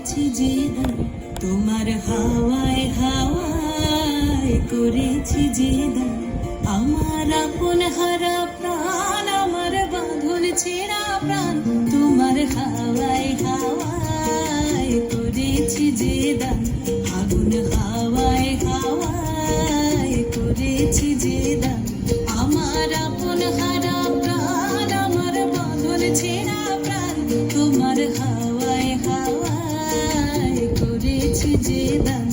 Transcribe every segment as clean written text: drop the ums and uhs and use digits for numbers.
করেছি যে দান, তোমার হাওয়ায় হাওয়ায় করেছি যে দান। আমার আপন হারা প্রাণ, আমার বাঁধন ছেঁড়া প্রাণ, তোমার হাওয়ায় হাওয়ায় করেছি যে দান। আগুন হাওয়ায় হাওয়ায় করেছি যে দান। আমার আপন হারা প্রাণ, আমার বাঁধন ছেঁড়া প্রাণ, তোমার হাওয়ায় হাওয়ায় করেছি যে দান।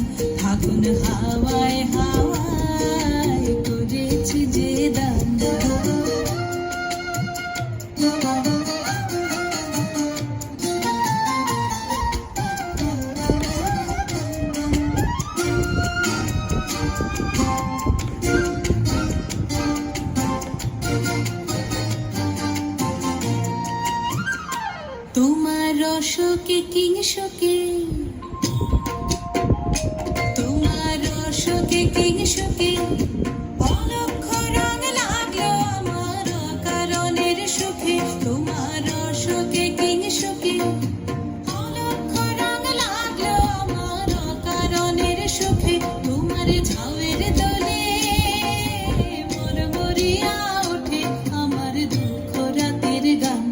আগুন হাওয়ায় হাওয়ায় করেছি যে দান। তোমার রসকে কিংসকে, তোমার রসকে কিংসকে অলক্ষ রং লাগলো আমার কারণের সুখে। তোমার রসকে কিংসকে অলক্ষ রং লাগলো আমার কারণের সুখে। তোমার ঝাউয়ের দোলে মরমরিয়া ওঠে আমার দুঃখ রাতের গান।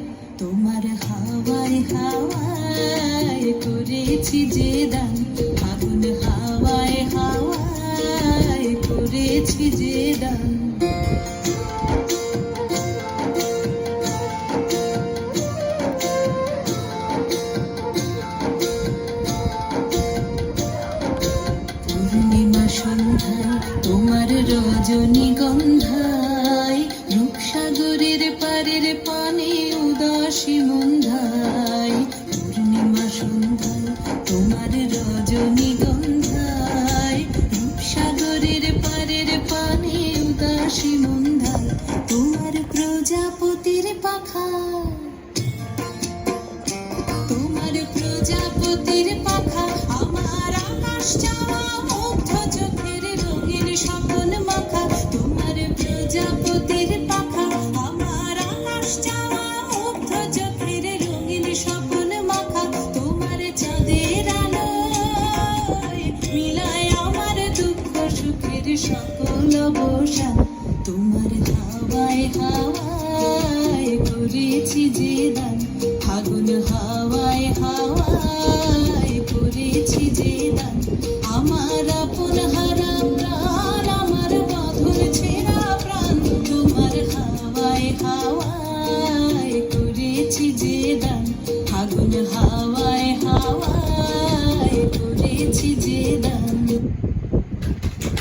তোমার হাওয়ায় হাওয়ায় করেছি যে দান। আগুন হাওয়ায় হাওয়ায় করেছি যে দান। পূর্ণিমা সন্ধ্যায় তোমার রজনীগন্ধায়, রূপসাগরের পারের পানে উদাসী মন্ধায়। পূর্ণিমা সন্ধ্যায় তোমার